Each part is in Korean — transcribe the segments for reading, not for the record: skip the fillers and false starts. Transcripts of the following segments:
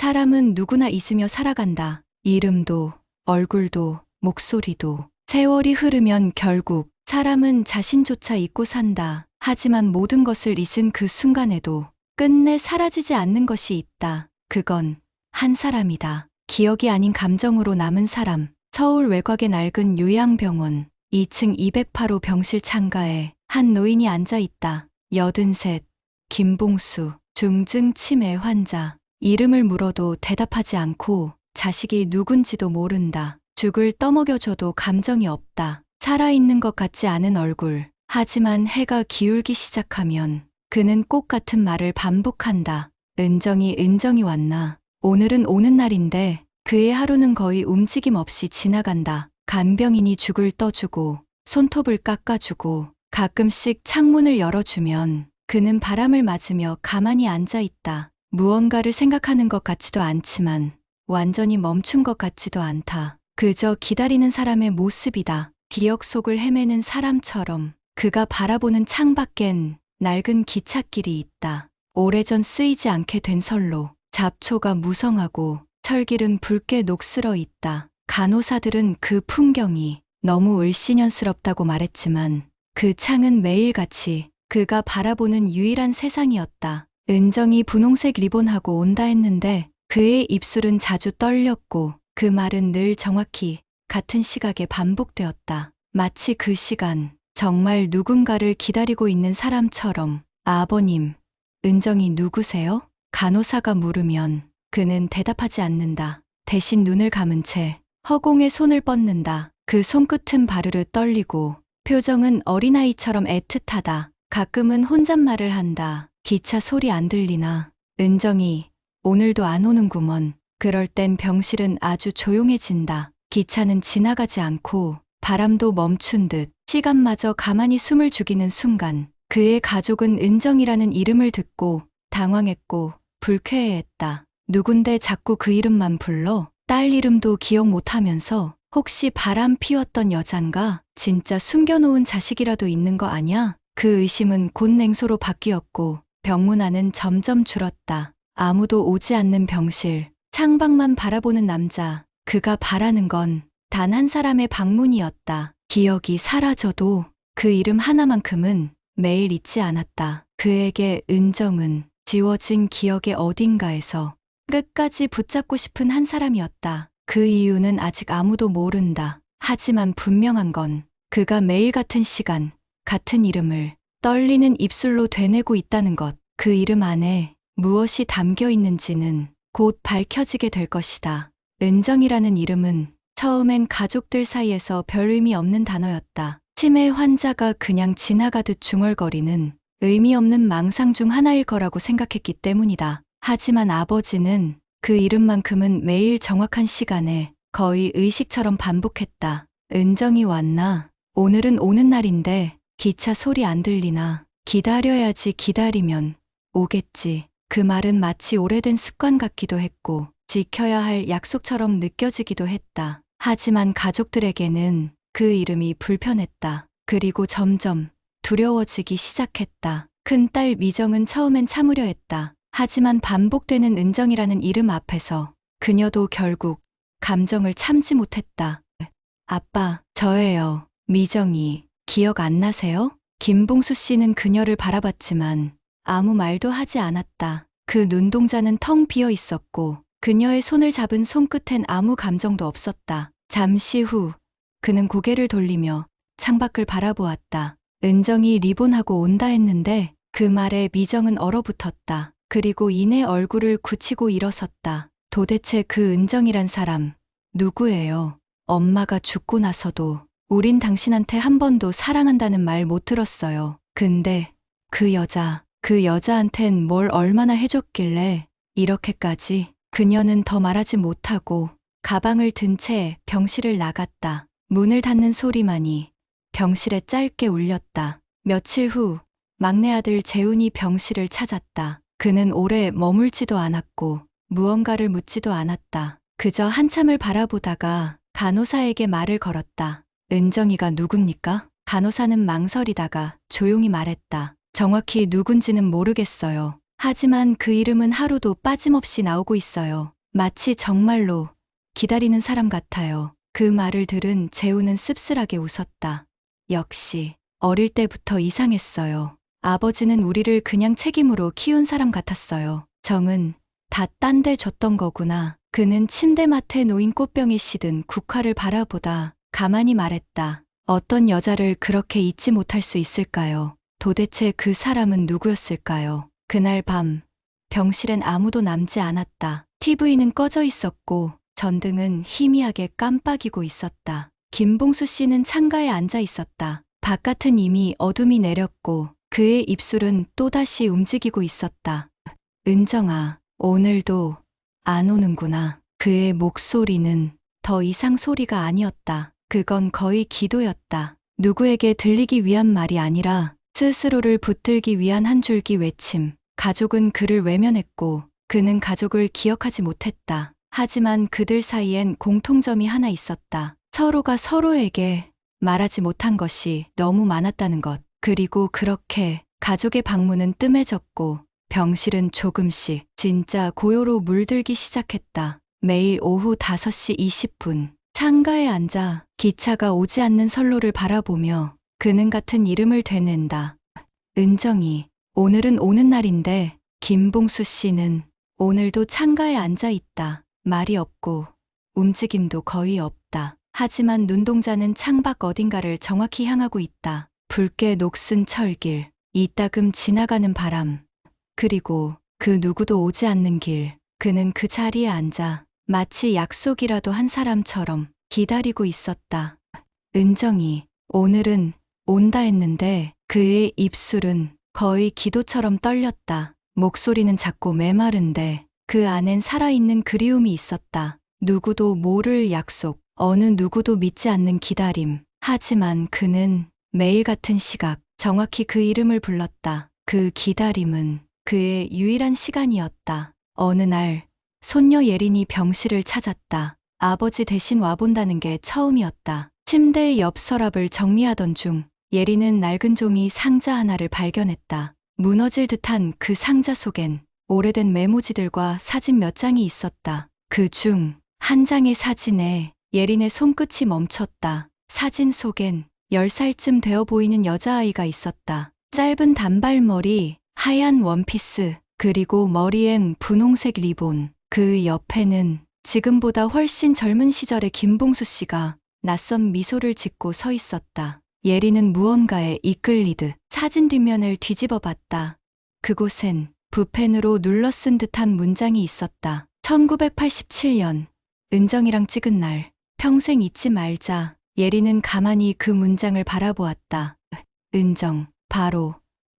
사람은 누구나 있으며 살아간다. 이름도, 얼굴도, 목소리도. 세월이 흐르면 결국 사람은 자신조차 잊고 산다. 하지만 모든 것을 잊은 그 순간에도 끝내 사라지지 않는 것이 있다. 그건 한 사람이다. 기억이 아닌 감정으로 남은 사람. 서울 외곽의 낡은 요양병원 2층 208호 병실 창가에 한 노인이 앉아 있다. 83, 김봉수, 중증 치매 환자. 이름을 물어도 대답하지 않고 자식이 누군지도 모른다. 죽을 떠먹여줘도 감정이 없다. 살아있는 것 같지 않은 얼굴. 하지만 해가 기울기 시작하면 그는 꽃 같은 말을 반복한다. 은정이 왔나? 오늘은 오는 날인데 그의 하루는 거의 움직임 없이 지나간다. 간병인이 죽을 떠주고 손톱을 깎아주고 가끔씩 창문을 열어주면 그는 바람을 맞으며 가만히 앉아 있다. 무언가를 생각하는 것 같지도 않지만 완전히 멈춘 것 같지도 않다. 그저 기다리는 사람의 모습이다. 기억 속을 헤매는 사람처럼. 그가 바라보는 창밖엔 낡은 기찻길이 있다. 오래전 쓰이지 않게 된 선로. 잡초가 무성하고 철길은 붉게 녹슬어 있다. 간호사들은 그 풍경이 너무 을씨년스럽다고 말했지만 그 창은 매일같이 그가 바라보는 유일한 세상이었다. 은정이 분홍색 리본하고 온다 했는데 그의 입술은 자주 떨렸고 그 말은 늘 정확히 같은 시각에 반복되었다. 마치 그 시간 정말 누군가를 기다리고 있는 사람처럼. 아버님, 은정이 누구세요? 간호사가 물으면 그는 대답하지 않는다. 대신 눈을 감은 채 허공에 손을 뻗는다. 그 손끝은 바르르 떨리고 표정은 어린아이처럼 애틋하다. 가끔은 혼잣말을 한다. 기차 소리 안 들리나? 은정이 오늘도 안 오는구먼. 그럴 땐 병실은 아주 조용해진다. 기차는 지나가지 않고 바람도 멈춘 듯 시간마저 가만히 숨을 죽이는 순간 그의 가족은 은정이라는 이름을 듣고 당황했고 불쾌해했다. 누군데 자꾸 그 이름만 불러? 딸 이름도 기억 못하면서 혹시 바람 피웠던 여잔가? 진짜 숨겨놓은 자식이라도 있는 거 아냐? 그 의심은 곧 냉소로 바뀌었고 병문 안은 점점 줄었다. 아무도 오지 않는 병실, 창밖만 바라보는 남자. 그가 바라는 건 단 한 사람의 방문이었다. 기억이 사라져도 그 이름 하나만큼은 매일 잊지 않았다. 그에게 은정은 지워진 기억의 어딘가에서 끝까지 붙잡고 싶은 한 사람이었다. 그 이유는 아직 아무도 모른다. 하지만 분명한 건 그가 매일 같은 시간, 같은 이름을 떨리는 입술로 되뇌고 있다는 것. 그 이름 안에 무엇이 담겨 있는지는 곧 밝혀지게 될 것이다. 은정이라는 이름은 처음엔 가족들 사이에서 별 의미 없는 단어였다. 치매 환자가 그냥 지나가듯 중얼거리는 의미 없는 망상 중 하나일 거라고 생각했기 때문이다. 하지만 아버지는 그 이름만큼은 매일 정확한 시간에 거의 의식처럼 반복했다. 은정이 왔나? 오늘은 오는 날인데 기차 소리 안 들리나? 기다려야지. 기다리면 오겠지. 그 말은 마치 오래된 습관 같기도 했고 지켜야 할 약속처럼 느껴지기도 했다. 하지만 가족들에게는 그 이름이 불편했다. 그리고 점점 두려워지기 시작했다. 큰딸 미정은 처음엔 참으려 했다. 하지만 반복되는 은정이라는 이름 앞에서 그녀도 결국 감정을 참지 못했다. 아빠, 저예요. 미정이. 기억 안 나세요? 김봉수 씨는 그녀를 바라봤지만 아무 말도 하지 않았다. 그 눈동자는 텅 비어 있었고 그녀의 손을 잡은 손끝엔 아무 감정도 없었다. 잠시 후 그는 고개를 돌리며 창밖을 바라보았다. 은정이 리본하고 온다 했는데 그 말에 미정은 얼어붙었다. 그리고 이내 얼굴을 굳히고 일어섰다. 도대체 그 은정이란 사람 누구예요? 엄마가 죽고 나서도 우린 당신한테 한 번도 사랑한다는 말 못 들었어요. 근데 그 여자한텐 뭘 얼마나 해줬길래 이렇게까지. 그녀는 더 말하지 못하고 가방을 든 채 병실을 나갔다. 문을 닫는 소리만이 병실에 짧게 울렸다. 며칠 후 막내 아들 재훈이 병실을 찾았다. 그는 오래 머물지도 않았고 무언가를 묻지도 않았다. 그저 한참을 바라보다가 간호사에게 말을 걸었다. 은정이가 누굽니까? 간호사는 망설이다가 조용히 말했다. 정확히 누군지는 모르겠어요. 하지만 그 이름은 하루도 빠짐없이 나오고 있어요. 마치 정말로 기다리는 사람 같아요. 그 말을 들은 재우는 씁쓸하게 웃었다. 역시 어릴 때부터 이상했어요. 아버지는 우리를 그냥 책임으로 키운 사람 같았어요. 정은 다 딴 데 줬던 거구나. 그는 침대맡에 놓인 꽃병에 시든 국화를 바라보다 가만히 말했다. 어떤 여자를 그렇게 잊지 못할 수 있을까요? 도대체 그 사람은 누구였을까요? 그날 밤 병실엔 아무도 남지 않았다. TV는 꺼져 있었고 전등은 희미하게 깜빡이고 있었다. 김봉수 씨는 창가에 앉아 있었다. 바깥은 이미 어둠이 내렸고 그의 입술은 또다시 움직이고 있었다. 은정아, 오늘도 안 오는구나. 그의 목소리는 더 이상 소리가 아니었다. 그건 거의 기도였다. 누구에게 들리기 위한 말이 아니라 스스로를 붙들기 위한 한 줄기 외침. 가족은 그를 외면했고 그는 가족을 기억하지 못했다. 하지만 그들 사이엔 공통점이 하나 있었다. 서로가 서로에게 말하지 못한 것이 너무 많았다는 것. 그리고 그렇게 가족의 방문은 뜸해졌고 병실은 조금씩 진짜 고요로 물들기 시작했다. 매일 오후 5시 20분 창가에 앉아 기차가 오지 않는 선로를 바라보며 그는 같은 이름을 되는다. 은정이, 오늘은 오는 날인데 김봉수 씨는 오늘도 창가에 앉아 있다. 말이 없고 움직임도 거의 없다. 하지만 눈동자는 창밖 어딘가를 정확히 향하고 있다. 붉게 녹슨 철길, 이따금 지나가는 바람, 그리고 그 누구도 오지 않는 길. 그는 그 자리에 앉아 마치 약속이라도 한 사람처럼 기다리고 있었다. 은정이, 오늘은 온다 했는데 그의 입술은 거의 기도처럼 떨렸다. 목소리는 작고 메마른데 그 안엔 살아있는 그리움이 있었다. 누구도 모를 약속, 어느 누구도 믿지 않는 기다림. 하지만 그는 매일 같은 시각, 정확히 그 이름을 불렀다. 그 기다림은 그의 유일한 시간이었다. 어느 날 손녀 예린이 병실을 찾았다. 아버지 대신 와본다는 게 처음이었다. 침대의 옆 서랍을 정리하던 중 예린은 낡은 종이 상자 하나를 발견했다. 무너질 듯한 그 상자 속엔 오래된 메모지들과 사진 몇 장이 있었다. 그 중 한 장의 사진에 예린의 손끝이 멈췄다. 사진 속엔 10살쯤 되어 보이는 여자아이가 있었다. 짧은 단발머리, 하얀 원피스, 그리고 머리엔 분홍색 리본. 그 옆에는 지금보다 훨씬 젊은 시절의 김봉수 씨가 낯선 미소를 짓고 서 있었다. 예린은 무언가에 이끌리듯 사진 뒷면을 뒤집어 봤다. 그곳엔 붓펜으로 눌러 쓴 듯한 문장이 있었다. 1987년, 은정이랑 찍은 날, 평생 잊지 말자. 예린은 가만히 그 문장을 바라보았다. 은정, 바로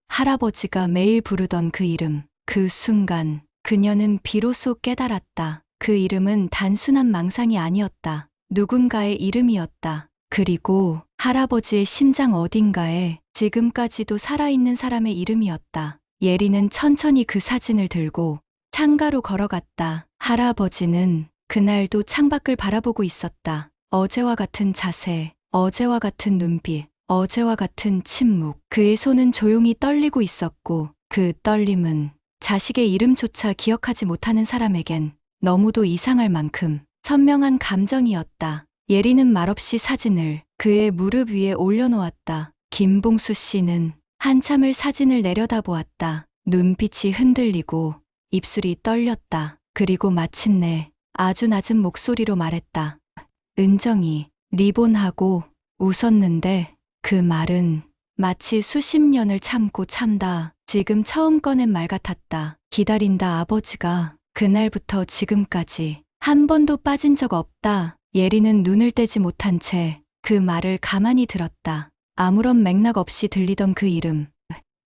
할아버지가 매일 부르던 그 이름. 그 순간 그녀는 비로소 깨달았다. 그 이름은 단순한 망상이 아니었다. 누군가의 이름이었다. 그리고 할아버지의 심장 어딘가에 지금까지도 살아있는 사람의 이름이었다. 예린은 천천히 그 사진을 들고 창가로 걸어갔다. 할아버지는 그날도 창밖을 바라보고 있었다. 어제와 같은 자세, 어제와 같은 눈빛, 어제와 같은 침묵. 그의 손은 조용히 떨리고 있었고 그 떨림은 자식의 이름조차 기억하지 못하는 사람에겐 너무도 이상할 만큼 선명한 감정이었다. 예린은 말없이 사진을 그의 무릎 위에 올려놓았다. 김봉수 씨는 한참을 사진을 내려다보았다. 눈빛이 흔들리고 입술이 떨렸다. 그리고 마침내 아주 낮은 목소리로 말했다. 은정이, 리본하고 웃었는데 그 말은 마치 수십 년을 참고 참다 지금 처음 꺼낸 말 같았다. 기다린다. 아버지가 그날부터 지금까지 한 번도 빠진 적 없다. 예린은 눈을 떼지 못한 채 그 말을 가만히 들었다. 아무런 맥락 없이 들리던 그 이름,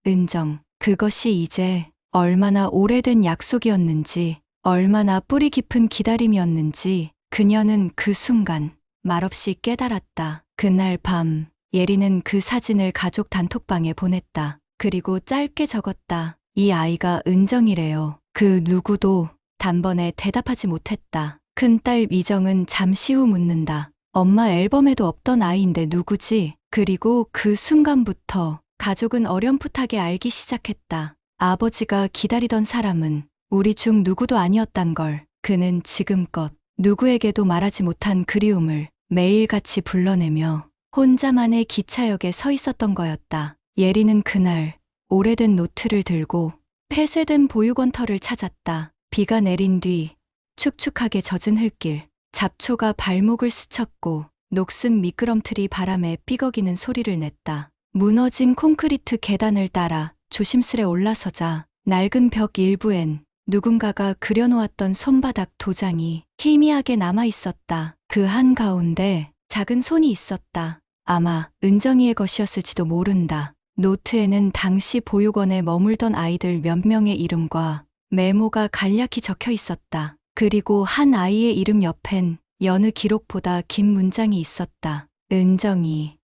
은정. 그것이 이제 얼마나 오래된 약속이었는지, 얼마나 뿌리 깊은 기다림이었는지 그녀는 그 순간 말없이 깨달았다. 그날 밤 예린은 그 사진을 가족 단톡방에 보냈다. 그리고 짧게 적었다. 이 아이가 은정이래요. 그 누구도 단번에 대답하지 못했다. 큰딸 미정은 잠시 후 묻는다. 엄마 앨범에도 없던 아이인데 누구지? 그리고 그 순간부터 가족은 어렴풋하게 알기 시작했다. 아버지가 기다리던 사람은 우리 중 누구도 아니었단 걸. 그는 지금껏 누구에게도 말하지 못한 그리움을 매일같이 불러내며 혼자만의 기차역에 서 있었던 거였다. 예리는 그날 오래된 노트를 들고 폐쇄된 보육원터를 찾았다. 비가 내린 뒤 축축하게 젖은 흙길, 잡초가 발목을 스쳤고 녹슨 미끄럼틀이 바람에 삐걱이는 소리를 냈다. 무너진 콘크리트 계단을 따라 조심스레 올라서자 낡은 벽 일부엔 누군가가 그려놓았던 손바닥 도장이 희미하게 남아 있었다. 그 한가운데 작은 손이 있었다. 아마 은정이의 것이었을지도 모른다. 노트에는 당시 보육원에 머물던 아이들 몇 명의 이름과 메모가 간략히 적혀 있었다. 그리고 한 아이의 이름 옆엔 여느 기록보다 긴 문장이 있었다. 은정이,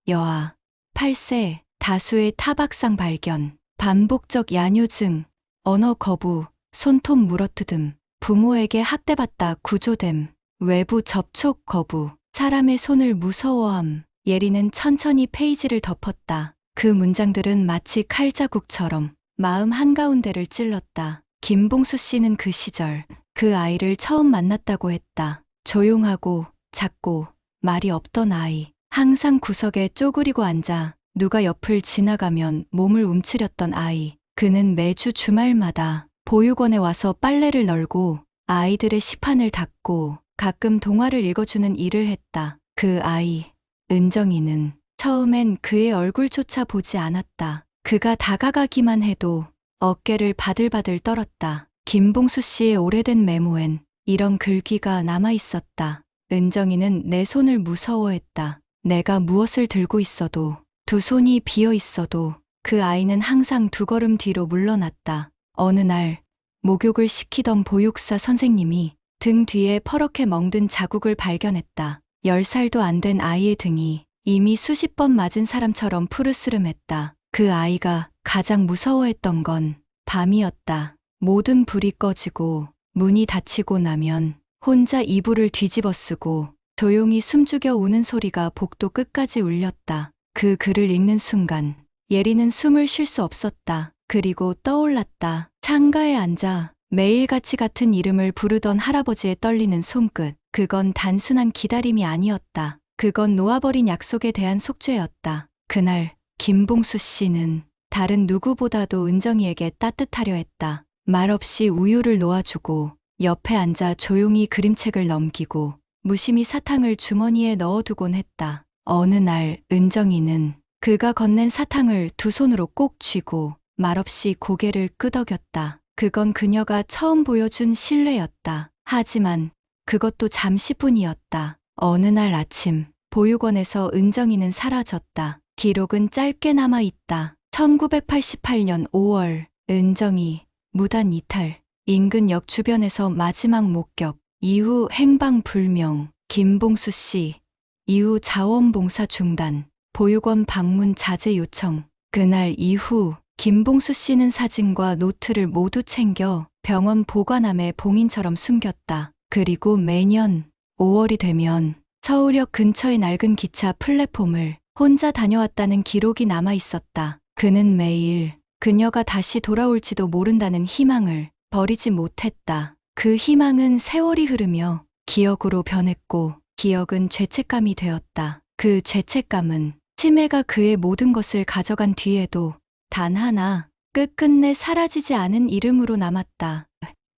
여아, 8세, 다수의 타박상 발견, 반복적 야뇨증, 언어 거부, 손톱 물어뜯음, 부모에게 학대받다 구조됨, 외부 접촉 거부, 사람의 손을 무서워함. 예리는 천천히 페이지를 덮었다. 그 문장들은 마치 칼자국처럼 마음 한가운데를 찔렀다. 김봉수 씨는 그 시절 그 아이를 처음 만났다고 했다. 조용하고 작고 말이 없던 아이. 항상 구석에 쪼그리고 앉아 누가 옆을 지나가면 몸을 움츠렸던 아이. 그는 매주 주말마다 보육원에 와서 빨래를 널고 아이들의 식판을 닦고 가끔 동화를 읽어주는 일을 했다. 그 아이, 은정이는 처음엔 그의 얼굴조차 보지 않았다. 그가 다가가기만 해도 어깨를 바들바들 떨었다. 김봉수 씨의 오래된 메모엔 이런 글귀가 남아 있었다. 은정이는 내 손을 무서워했다. 내가 무엇을 들고 있어도, 두 손이 비어 있어도 그 아이는 항상 두 걸음 뒤로 물러났다. 어느 날 목욕을 시키던 보육사 선생님이 등 뒤에 퍼렇게 멍든 자국을 발견했다. 10살도 안 된 아이의 등이 이미 수십 번 맞은 사람처럼 푸르스름했다. 그 아이가 가장 무서워했던 건 밤이었다. 모든 불이 꺼지고 문이 닫히고 나면 혼자 이불을 뒤집어 쓰고 조용히 숨죽여 우는 소리가 복도 끝까지 울렸다. 그 글을 읽는 순간 예리는 숨을 쉴 수 없었다. 그리고 떠올랐다. 창가에 앉아 매일같이 같은 이름을 부르던 할아버지의 떨리는 손끝. 그건 단순한 기다림이 아니었다. 그건 놓아버린 약속에 대한 속죄였다. 그날 김봉수 씨는 다른 누구보다도 은정이에게 따뜻하려 했다. 말없이 우유를 놓아주고 옆에 앉아 조용히 그림책을 넘기고 무심히 사탕을 주머니에 넣어두곤 했다. 어느 날 은정이는 그가 건넨 사탕을 두 손으로 꼭 쥐고 말없이 고개를 끄덕였다. 그건 그녀가 처음 보여준 신뢰였다. 하지만 그것도 잠시뿐이었다. 어느 날 아침 보육원에서 은정이는 사라졌다. 기록은 짧게 남아 있다. 1988년 5월 은정이 무단 이탈. 인근 역 주변에서 마지막 목격. 이후 행방 불명. 김봉수 씨. 이후 자원봉사 중단. 보육원 방문 자제 요청. 그날 이후 김봉수 씨는 사진과 노트를 모두 챙겨 병원 보관함에 봉인처럼 숨겼다. 그리고 매년 5월이 되면 서울역 근처의 낡은 기차 플랫폼을 혼자 다녀왔다는 기록이 남아 있었다. 그는 매일 그녀가 다시 돌아올지도 모른다는 희망을 버리지 못했다. 그 희망은 세월이 흐르며 기억으로 변했고 기억은 죄책감이 되었다. 그 죄책감은 치매가 그의 모든 것을 가져간 뒤에도 단 하나 끝끝내 사라지지 않은 이름으로 남았다.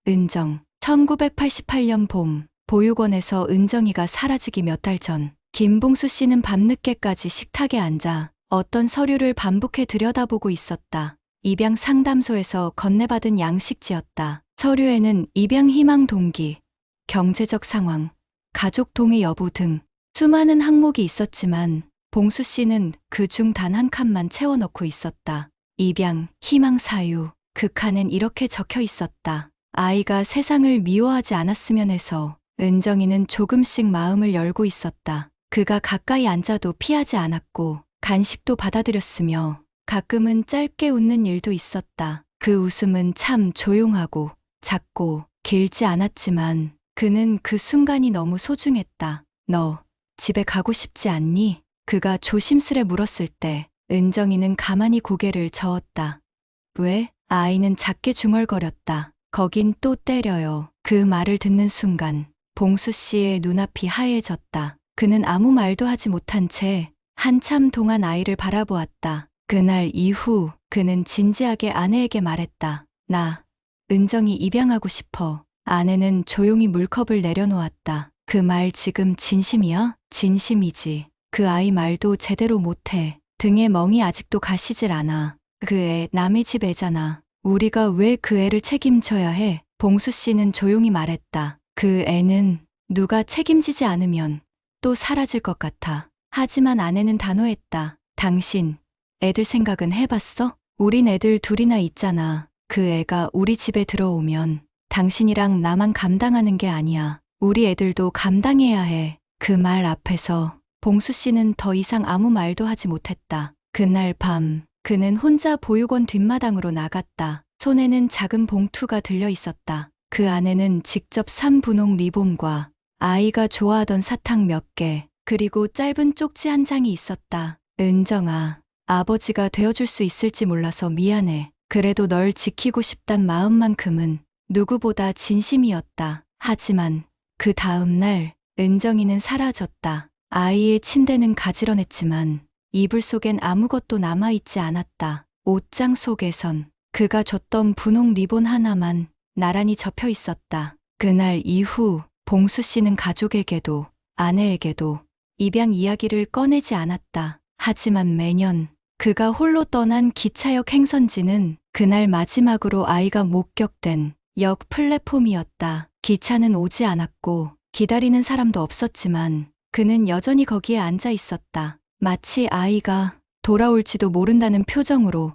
은정. 1988년 봄 보육원에서 은정이가 사라지기 몇 달 전 김봉수 씨는 밤늦게까지 식탁에 앉아 어떤 서류를 반복해 들여다보고 있었다. 입양 상담소에서 건네받은 양식지였다. 서류에는 입양 희망 동기, 경제적 상황, 가족 동의 여부 등 수많은 항목이 있었지만 봉수 씨는 그 중 단 한 칸만 채워넣고 있었다. 입양 희망 사유. 그 칸엔 이렇게 적혀 있었다. 아이가 세상을 미워하지 않았으면 해서. 은정이는 조금씩 마음을 열고 있었다. 그가 가까이 앉아도 피하지 않았고 간식도 받아들였으며 가끔은 짧게 웃는 일도 있었다. 그 웃음은 참 조용하고 작고 길지 않았지만 그는 그 순간이 너무 소중했다. 너 집에 가고 싶지 않니? 그가 조심스레 물었을 때 은정이는 가만히 고개를 저었다. 왜? 아이는 작게 중얼거렸다. 거긴 또 때려요. 그 말을 듣는 순간 봉수 씨의 눈앞이 하얘졌다. 그는 아무 말도 하지 못한 채 한참 동안 아이를 바라보았다. 그날 이후 그는 진지하게 아내에게 말했다. 나 은정이 입양하고 싶어. 아내는 조용히 물컵을 내려놓았다. 그 말 지금 진심이야? 진심이지. 그 아이 말도 제대로 못해. 등에 멍이 아직도 가시질 않아. 그 애 남의 집 애잖아. 우리가 왜 그 애를 책임져야 해? 봉수 씨는 조용히 말했다. 그 애는 누가 책임지지 않으면 또 사라질 것 같아. 하지만 아내는 단호했다. 당신, 애들 생각은 해봤어? 우린 애들 둘이나 있잖아. 그 애가 우리 집에 들어오면 당신이랑 나만 감당하는 게 아니야. 우리 애들도 감당해야 해. 그 말 앞에서 봉수 씨는 더 이상 아무 말도 하지 못했다. 그날 밤, 그는 혼자 보육원 뒷마당으로 나갔다. 손에는 작은 봉투가 들려 있었다. 그 안에는 직접 산 분홍 리본과 아이가 좋아하던 사탕 몇 개, 그리고 짧은 쪽지 한 장이 있었다. 은정아, 아버지가 되어줄 수 있을지 몰라서 미안해. 그래도 널 지키고 싶단 마음만큼은 누구보다 진심이었다. 하지만 그 다음 날 은정이는 사라졌다. 아이의 침대는 가지런했지만 이불 속엔 아무것도 남아있지 않았다. 옷장 속에선 그가 줬던 분홍 리본 하나만 나란히 접혀 있었다. 그날 이후 봉수 씨는 가족에게도 아내에게도 입양 이야기를 꺼내지 않았다. 하지만 매년 그가 홀로 떠난 기차역 행선지는 그날 마지막으로 아이가 목격된 역 플랫폼이었다. 기차는 오지 않았고 기다리는 사람도 없었지만 그는 여전히 거기에 앉아 있었다. 마치 아이가 돌아올지도 모른다는 표정으로.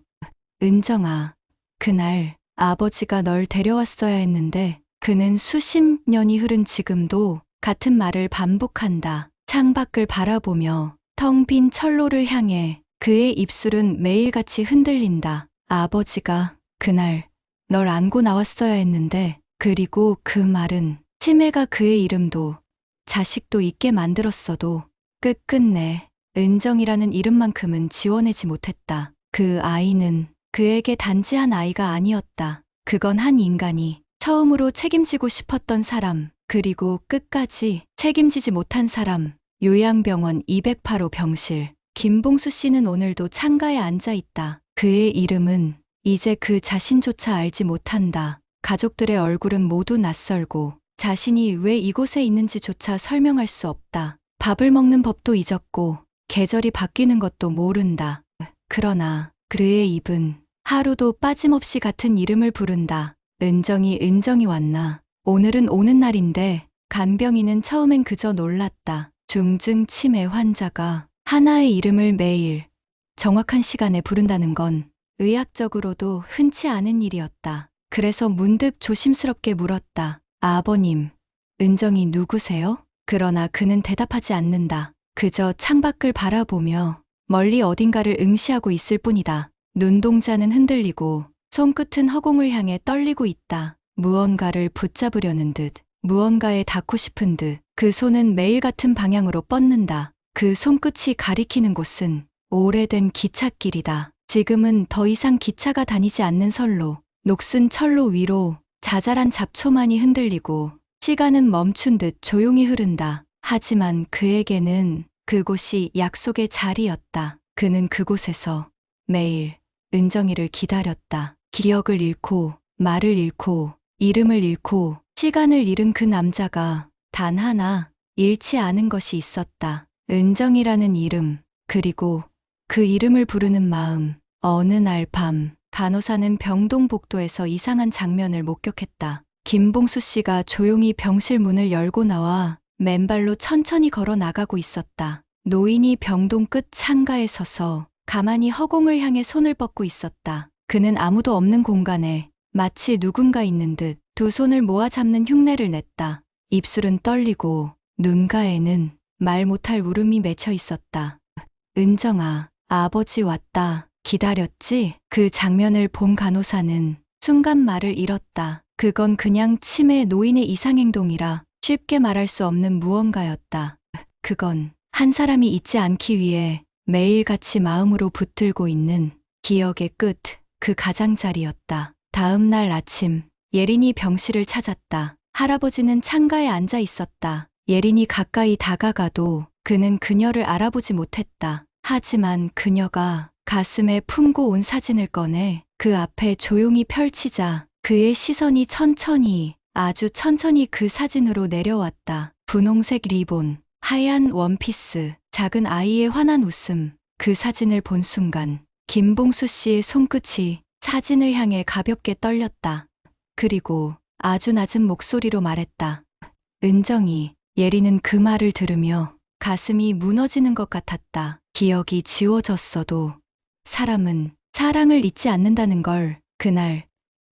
은정아, 그날 아버지가 널 데려왔어야 했는데. 그는 수십 년이 흐른 지금도 같은 말을 반복한다. 창밖을 바라보며 텅 빈 철로를 향해 그의 입술은 매일같이 흔들린다. 아버지가 그날 널 안고 나왔어야 했는데. 그리고 그 말은 치매가 그의 이름도 자식도 잊게 만들었어도 끝끝내 은정이라는 이름만큼은 지워내지 못했다. 그 아이는 그에게 단지 한 아이가 아니었다. 그건 한 인간이 처음으로 책임지고 싶었던 사람, 그리고 끝까지 책임지지 못한 사람. 요양병원 208호 병실. 김봉수 씨는 오늘도 창가에 앉아 있다. 그의 이름은 이제 그 자신조차 알지 못한다. 가족들의 얼굴은 모두 낯설고 자신이 왜 이곳에 있는지조차 설명할 수 없다. 밥을 먹는 법도 잊었고 계절이 바뀌는 것도 모른다. 그러나 그의 입은 하루도 빠짐없이 같은 이름을 부른다. 은정이 왔나. 오늘은 오는 날인데. 간병인은 처음엔 그저 놀랐다. 중증 치매 환자가 하나의 이름을 매일 정확한 시간에 부른다는 건 의학적으로도 흔치 않은 일이었다. 그래서 문득 조심스럽게 물었다. 아버님, 은정이 누구세요? 그러나 그는 대답하지 않는다. 그저 창밖을 바라보며 멀리 어딘가를 응시하고 있을 뿐이다. 눈동자는 흔들리고 손끝은 허공을 향해 떨리고 있다. 무언가를 붙잡으려는 듯, 무언가에 닿고 싶은 듯. 그 손은 매일 같은 방향으로 뻗는다. 그 손끝이 가리키는 곳은 오래된 기찻길이다. 지금은 더 이상 기차가 다니지 않는 선로, 녹슨 철로 위로 자잘한 잡초만이 흔들리고 시간은 멈춘 듯 조용히 흐른다. 하지만 그에게는 그곳이 약속의 자리였다. 그는 그곳에서 매일 은정이를 기다렸다. 기억을 잃고, 말을 잃고, 이름을 잃고, 시간을 잃은 그 남자가 단 하나 잃지 않은 것이 있었다. 은정이라는 이름, 그리고 그 이름을 부르는 마음. 어느 날 밤, 간호사는 병동복도에서 이상한 장면을 목격했다. 김봉수 씨가 조용히 병실 문을 열고 나와 맨발로 천천히 걸어 나가고 있었다. 노인이 병동 끝 창가에 서서 가만히 허공을 향해 손을 뻗고 있었다. 그는 아무도 없는 공간에 마치 누군가 있는 듯 두 손을 모아 잡는 흉내를 냈다. 입술은 떨리고 눈가에는 말 못할 울음이 맺혀 있었다. 은정아, 아버지 왔다. 기다렸지? 그 장면을 본 간호사는 순간 말을 잃었다. 그건 그냥 치매 노인의 이상행동이라 쉽게 말할 수 없는 무언가였다. 그건 한 사람이 잊지 않기 위해 매일같이 마음으로 붙들고 있는 기억의 끝, 그 가장자리였다. 다음 날 아침, 예린이 병실을 찾았다. 할아버지는 창가에 앉아 있었다. 예린이 가까이 다가가도 그는 그녀를 알아보지 못했다. 하지만 그녀가 가슴에 품고 온 사진을 꺼내 그 앞에 조용히 펼치자 그의 시선이 천천히, 아주 천천히 그 사진으로 내려왔다. 분홍색 리본, 하얀 원피스, 작은 아이의 환한 웃음. 그 사진을 본 순간 김봉수 씨의 손끝이 사진을 향해 가볍게 떨렸다. 그리고 아주 낮은 목소리로 말했다. 은정이. 예린은 그 말을 들으며 가슴이 무너지는 것 같았다. 기억이 지워졌어도 사람은 사랑을 잊지 않는다는 걸 그날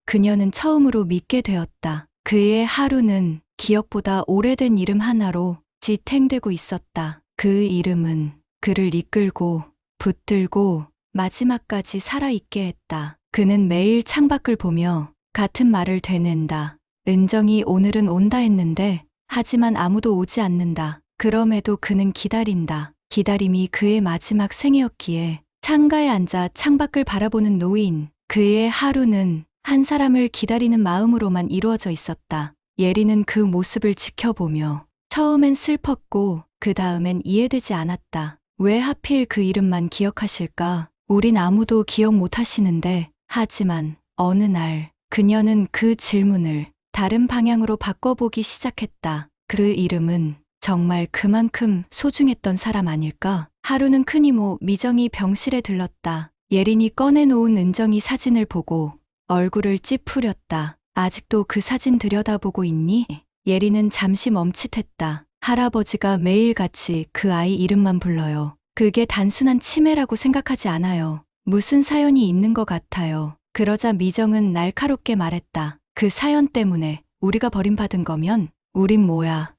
그녀는 처음으로 믿게 되었다. 그의 하루는 기억보다 오래된 이름 하나로 지탱되고 있었다. 그 이름은 그를 이끌고 붙들고 마지막까지 살아있게 했다. 그는 매일 창밖을 보며 같은 말을 되낸다. 은정이 오늘은 온다 했는데 하지만 아무도 오지 않는다. 그럼에도 그는 기다린다. 기다림이 그의 마지막 생이었기에 창가에 앉아 창밖을 바라보는 노인. 그의 하루는 한 사람을 기다리는 마음으로만 이루어져 있었다. 예린은 그 모습을 지켜보며 처음엔 슬펐고 그 다음엔 이해되지 않았다. 왜 하필 그 이름만 기억하실까? 우린 아무도 기억 못 하시는데. 하지만 어느 날 그녀는 그 질문을 다른 방향으로 바꿔보기 시작했다. 그 이름은 정말 그만큼 소중했던 사람 아닐까? 하루는 큰이모 미정이 병실에 들렀다. 예린이 꺼내놓은 은정이 사진을 보고 얼굴을 찌푸렸다. 아직도 그 사진 들여다보고 있니? 예린은 잠시 멈칫했다. 할아버지가 매일같이 그 아이 이름만 불러요. 그게 단순한 치매라고 생각하지 않아요. 무슨 사연이 있는 것 같아요. 그러자 미정은 날카롭게 말했다. 그 사연 때문에 우리가 버림받은 거면 우린 뭐야?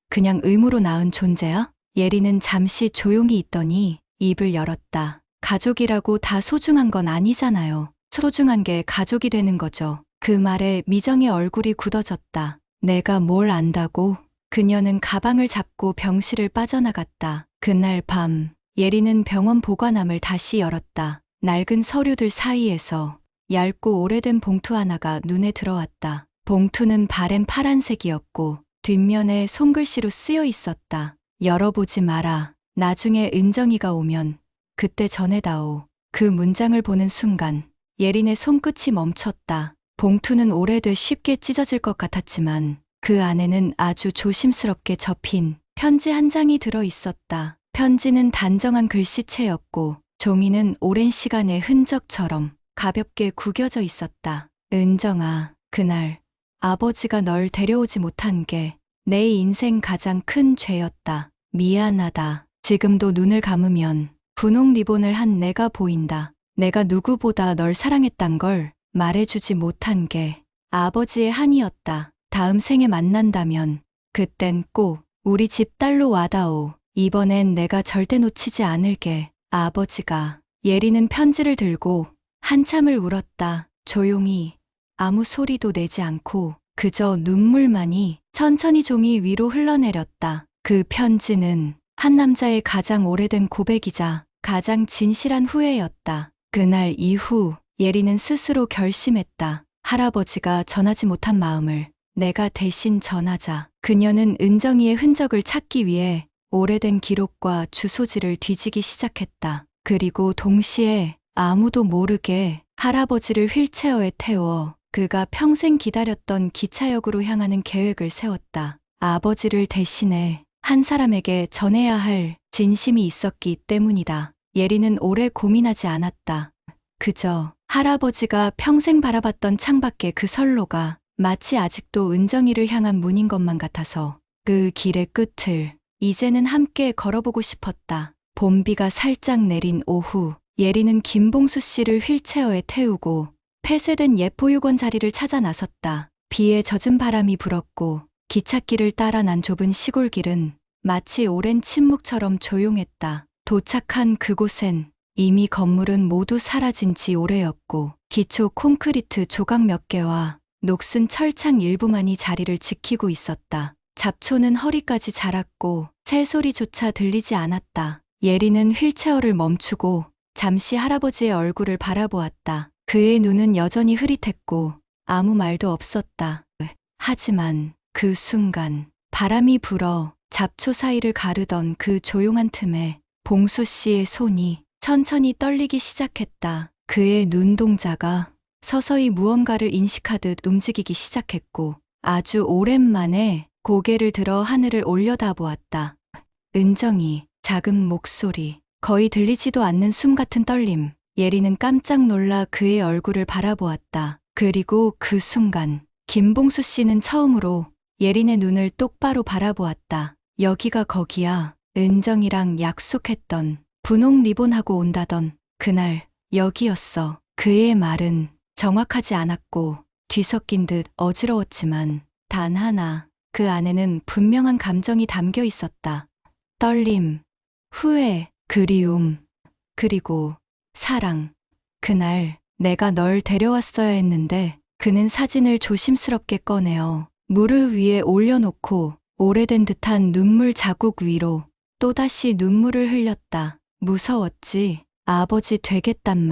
그냥 의무로 낳은 존재야? 예린은 잠시 조용히 있더니 입을 열었다. 가족이라고 다 소중한 건 아니잖아요. 소중한 게 가족이 되는 거죠. 그 말에 미정의 얼굴이 굳어졌다. 내가 뭘 안다고? 그녀는 가방을 잡고 병실을 빠져나갔다. 그날 밤, 예린은 병원 보관함을 다시 열었다. 낡은 서류들 사이에서 얇고 오래된 봉투 하나가 눈에 들어왔다. 봉투는 바랜 파란색이었고 뒷면에 손글씨로 쓰여 있었다. 열어보지 마라. 나중에 은정이가 오면 그때 전해다오. 그 문장을 보는 순간 예린의 손끝이 멈췄다. 봉투는 오래돼 쉽게 찢어질 것 같았지만 그 안에는 아주 조심스럽게 접힌 편지 한 장이 들어 있었다. 편지는 단정한 글씨체였고 종이는 오랜 시간의 흔적처럼 가볍게 구겨져 있었다. 은정아, 그날 아버지가 널 데려오지 못한 게 내 인생 가장 큰 죄였다. 미안하다. 지금도 눈을 감으면 분홍 리본을 한 내가 보인다. 내가 누구보다 널 사랑했단 걸 말해주지 못한 게 아버지의 한이었다. 다음 생에 만난다면 그땐 꼭 우리 집 딸로 와다오. 이번엔 내가 절대 놓치지 않을게. 아버지가. 예린은 편지를 들고 한참을 울었다. 조용히 아무 소리도 내지 않고 그저 눈물만이 천천히 종이 위로 흘러내렸다. 그 편지는 한 남자의 가장 오래된 고백이자 가장 진실한 후회였다. 그날 이후 예린은 스스로 결심했다. 할아버지가 전하지 못한 마음을 내가 대신 전하자. 그녀는 은정이의 흔적을 찾기 위해 오래된 기록과 주소지를 뒤지기 시작했다. 그리고 동시에 아무도 모르게 할아버지를 휠체어에 태워 그가 평생 기다렸던 기차역으로 향하는 계획을 세웠다. 아버지를 대신해 한 사람에게 전해야 할 진심이 있었기 때문이다. 예린은 오래 고민하지 않았다. 그저 할아버지가 평생 바라봤던 창밖의 그 선로가 마치 아직도 은정이를 향한 문인 것만 같아서 그 길의 끝을 이제는 함께 걸어보고 싶었다. 봄비가 살짝 내린 오후, 예린은 김봉수 씨를 휠체어에 태우고 폐쇄된 옛 보육원 자리를 찾아 나섰다. 비에 젖은 바람이 불었고 기찻길을 따라 난 좁은 시골길은 마치 오랜 침묵처럼 조용했다. 도착한 그곳엔 이미 건물은 모두 사라진 지 오래였고 기초 콘크리트 조각 몇 개와 녹슨 철창 일부만이 자리를 지키고 있었다. 잡초는 허리까지 자랐고 새소리조차 들리지 않았다. 예린은 휠체어를 멈추고 잠시 할아버지의 얼굴을 바라보았다. 그의 눈은 여전히 흐릿했고 아무 말도 없었다. 하지만 그 순간 바람이 불어 잡초 사이를 가르던 그 조용한 틈에 봉수 씨의 손이 천천히 떨리기 시작했다. 그의 눈동자가 서서히 무언가를 인식하듯 움직이기 시작했고 아주 오랜만에 고개를 들어 하늘을 올려다보았다. 은정이 작은 목소리, 거의 들리지도 않는 숨 같은 떨림. 예리는 깜짝 놀라 그의 얼굴을 바라보았다. 그리고 그 순간 김봉수 씨는 처음으로 예린의 눈을 똑바로 바라보았다. 여기가 거기야. 은정이랑 약속했던 분홍 리본하고 온다던 그날 여기였어. 그의 말은 정확하지 않았고 뒤섞인 듯 어지러웠지만 단 하나, 그 안에는 분명한 감정이 담겨 있었다. 떨림, 후회, 그리움, 그리고 사랑. 그날 내가 널 데려왔어야 했는데 그는 사진을 조심스럽게 꺼내어 무릎 위에 올려놓고 오래된 듯한 눈물 자국 위로 또다시 눈물을 흘렸다. 무서웠지. 아버지 되겠단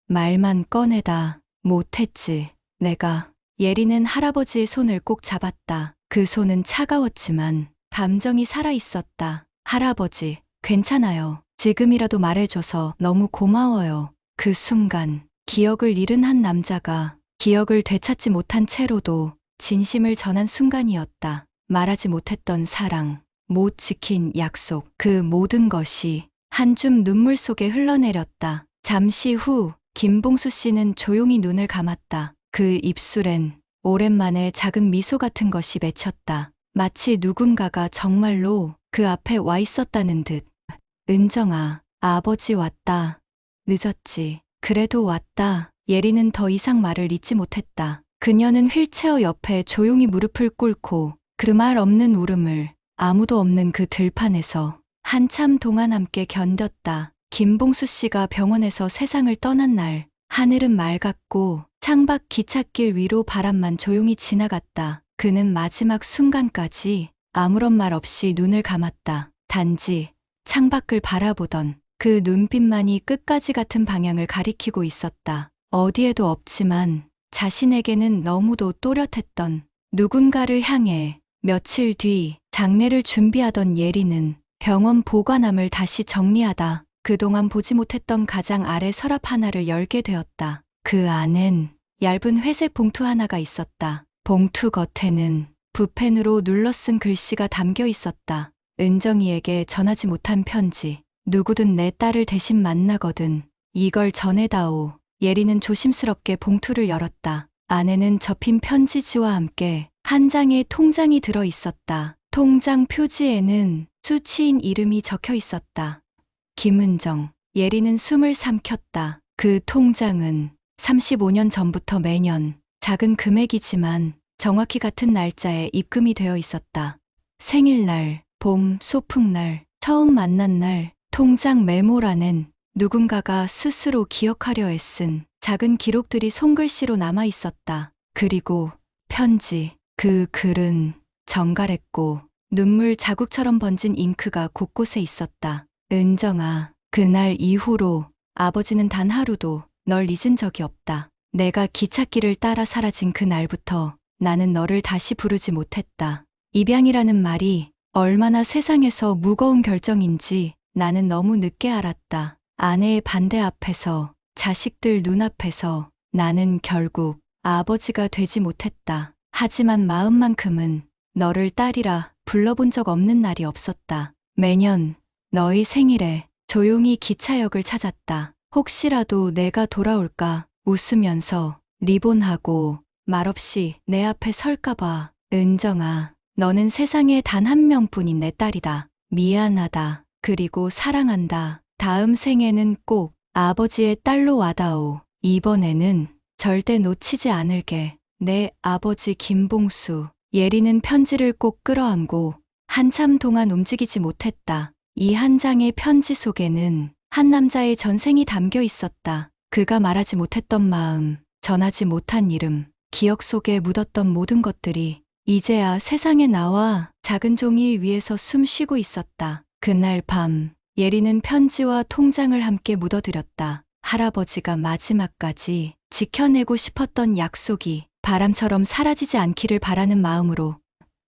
말만 꺼내다 못했지. 내가. 예리는 할아버지의 손을 꼭 잡았다. 그 손은 차가웠지만 감정이 살아있었다. 할아버지, 괜찮아요. 지금이라도 말해줘서 너무 고마워요. 그 순간 기억을 잃은 한 남자가 기억을 되찾지 못한 채로도 진심을 전한 순간이었다. 말하지 못했던 사랑, 못 지킨 약속, 그 모든 것이 한 줌 눈물 속에 흘러내렸다. 잠시 후 김봉수 씨는 조용히 눈을 감았다. 그 입술엔 오랜만에 작은 미소 같은 것이 맺혔다. 마치 누군가가 정말로 그 앞에 와 있었다는 듯. 은정아, 아버지 왔다. 늦었지. 그래도 왔다. 예리는 더 이상 말을 잇지 못했다. 그녀는 휠체어 옆에 조용히 무릎을 꿇고 그 말 없는 울음을 아무도 없는 그 들판에서 한참 동안 함께 견뎠다. 김봉수 씨가 병원에서 세상을 떠난 날, 하늘은 맑았고 창밖 기찻길 위로 바람만 조용히 지나갔다. 그는 마지막 순간까지 아무런 말 없이 눈을 감았다. 단지 창밖을 바라보던 그 눈빛만이 끝까지 같은 방향을 가리키고 있었다. 어디에도 없지만 자신에게는 너무도 또렷했던 누군가를 향해. 며칠 뒤 장례를 준비하던 예리는 병원 보관함을 다시 정리하다 그동안 보지 못했던 가장 아래 서랍 하나를 열게 되었다. 그 안엔 얇은 회색 봉투 하나가 있었다. 봉투 겉에는 붓펜으로 눌러 쓴 글씨가 담겨 있었다. 은정이에게 전하지 못한 편지. 누구든 내 딸을 대신 만나거든. 이걸 전해다오. 예리는 조심스럽게 봉투를 열었다. 안에는 접힌 편지지와 함께 한 장의 통장이 들어 있었다. 통장 표지에는 수치인 이름이 적혀 있었다. 김은정. 예리는 숨을 삼켰다. 그 통장은 35년 전부터 매년 작은 금액이지만 정확히 같은 날짜에 입금이 되어 있었다. 생일날, 봄, 소풍날, 처음 만난 날, 통장 메모란엔 누군가가 스스로 기억하려 애쓴 작은 기록들이 손글씨로 남아 있었다. 그리고 편지. 그 글은 정갈했고 눈물 자국처럼 번진 잉크가 곳곳에 있었다. 은정아, 그날 이후로 아버지는 단 하루도 널 잊은 적이 없다. 내가 기찻길을 따라 사라진 그 날부터 나는 너를 다시 부르지 못했다. 입양이라는 말이 얼마나 세상에서 무거운 결정인지 나는 너무 늦게 알았다. 아내의 반대 앞에서, 자식들 눈앞에서 나는 결국 아버지가 되지 못했다. 하지만 마음만큼은 너를 딸이라 불러본 적 없는 날이 없었다. 매년 너희 생일에 조용히 기차역을 찾았다. 혹시라도 내가 돌아올까 웃으면서 리본하고 말없이 내 앞에 설까봐. 은정아, 너는 세상에 단 한 명뿐인 내 딸이다. 미안하다. 그리고 사랑한다. 다음 생에는 꼭 아버지의 딸로 와다오. 이번에는 절대 놓치지 않을게. 내 아버지 김봉수. 예리는 편지를 꼭 끌어안고 한참 동안 움직이지 못했다. 이 한 장의 편지 속에는 한 남자의 전생이 담겨 있었다. 그가 말하지 못했던 마음, 전하지 못한 이름, 기억 속에 묻었던 모든 것들이 이제야 세상에 나와 작은 종이 위에서 숨 쉬고 있었다. 그날 밤, 예리는 편지와 통장을 함께 묻어드렸다. 할아버지가 마지막까지 지켜내고 싶었던 약속이 바람처럼 사라지지 않기를 바라는 마음으로.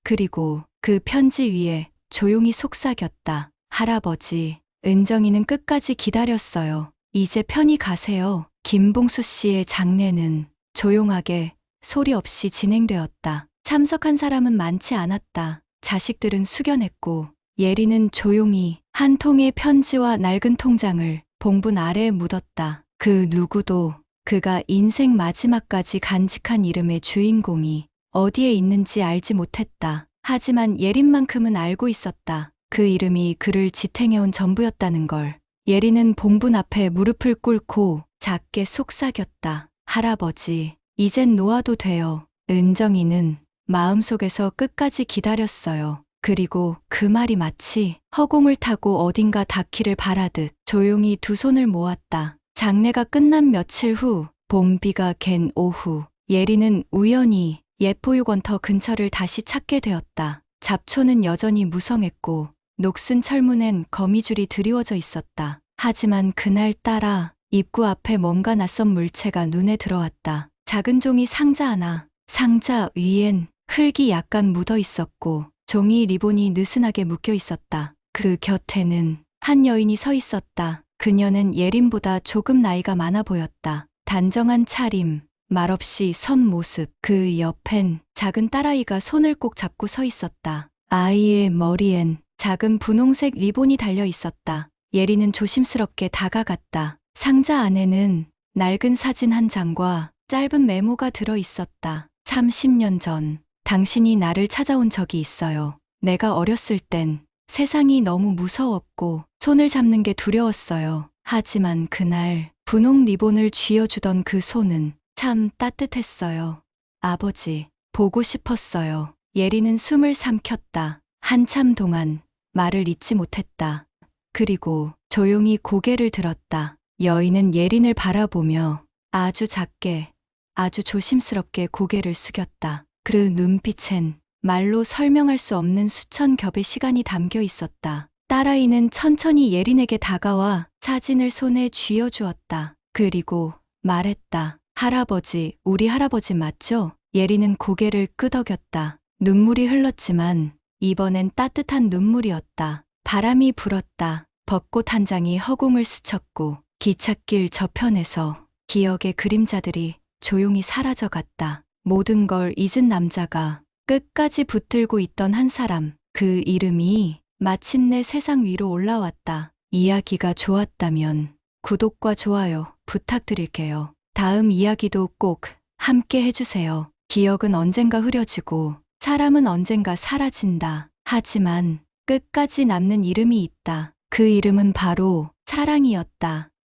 그리고 그 편지 위에 조용히 속삭였다. 할아버지, 은정이는 끝까지 기다렸어요. 이제 편히 가세요. 김봉수 씨의 장례는 조용하게 소리 없이 진행되었다. 참석한 사람은 많지 않았다. 자식들은 숙연했고 예리는 조용히 한 통의 편지와 낡은 통장을 봉분 아래에 묻었다. 그 누구도 그가 인생 마지막까지 간직한 이름의 주인공이 어디에 있는지 알지 못했다. 하지만 예린만큼은 알고 있었다. 그 이름이 그를 지탱해온 전부였다는 걸. 예린은 봉분 앞에 무릎을 꿇고 작게 속삭였다. 할아버지, 이젠 놓아도 돼요. 은정이는 마음속에서 끝까지 기다렸어요. 그리고 그 말이 마치 허공을 타고 어딘가 닿기를 바라듯 조용히 두 손을 모았다. 장례가 끝난 며칠 후, 봄비가 갠 오후, 예리는 우연히 예포유건터 근처를 다시 찾게 되었다. 잡초는 여전히 무성했고 녹슨 철문엔 거미줄이 드리워져 있었다. 하지만 그날따라 입구 앞에 뭔가 낯선 물체가 눈에 들어왔다. 작은 종이 상자 하나, 상자 위엔 흙이 약간 묻어 있었고 종이 리본이 느슨하게 묶여 있었다. 그 곁에는 한 여인이 서 있었다. 그녀는 예린보다 조금 나이가 많아 보였다. 단정한 차림, 말없이 선 모습, 그 옆엔 작은 딸아이가 손을 꼭 잡고 서 있었다. 아이의 머리엔 작은 분홍색 리본이 달려 있었다. 예린은 조심스럽게 다가갔다. 상자 안에는 낡은 사진 한 장과 짧은 메모가 들어 있었다. 30년 전, 당신이 나를 찾아온 적이 있어요. 내가 어렸을 땐 세상이 너무 무서웠고 손을 잡는 게 두려웠어요. 하지만 그날 분홍 리본을 쥐어주던 그 손은 참 따뜻했어요. 아버지, 보고 싶었어요. 예리는 숨을 삼켰다. 한참 동안 말을 잇지 못했다. 그리고 조용히 고개를 들었다. 여인은 예린을 바라보며 아주 작게, 아주 조심스럽게 고개를 숙였다. 그 눈빛엔 말로 설명할 수 없는 수천 겹의 시간이 담겨 있었다. 딸아이는 천천히 예린에게 다가와 사진을 손에 쥐어주었다. 그리고 말했다. 할아버지, 우리 할아버지 맞죠? 예린은 고개를 끄덕였다. 눈물이 흘렀지만 이번엔 따뜻한 눈물이었다. 바람이 불었다. 벚꽃 한 장이 허공을 스쳤고 기찻길 저편에서 기억의 그림자들이 조용히 사라져갔다. 모든 걸 잊은 남자가 끝까지 붙들고 있던 한 사람, 그 이름이 마침내 세상 위로 올라왔다. 이야기가 좋았다면 구독과 좋아요 부탁드릴게요. 다음 이야기도 꼭 함께 해주세요. 기억은 언젠가 흐려지고 사람은 언젠가 사라진다. 하지만 끝까지 남는 이름이 있다. 그 이름은 바로 사랑이었다.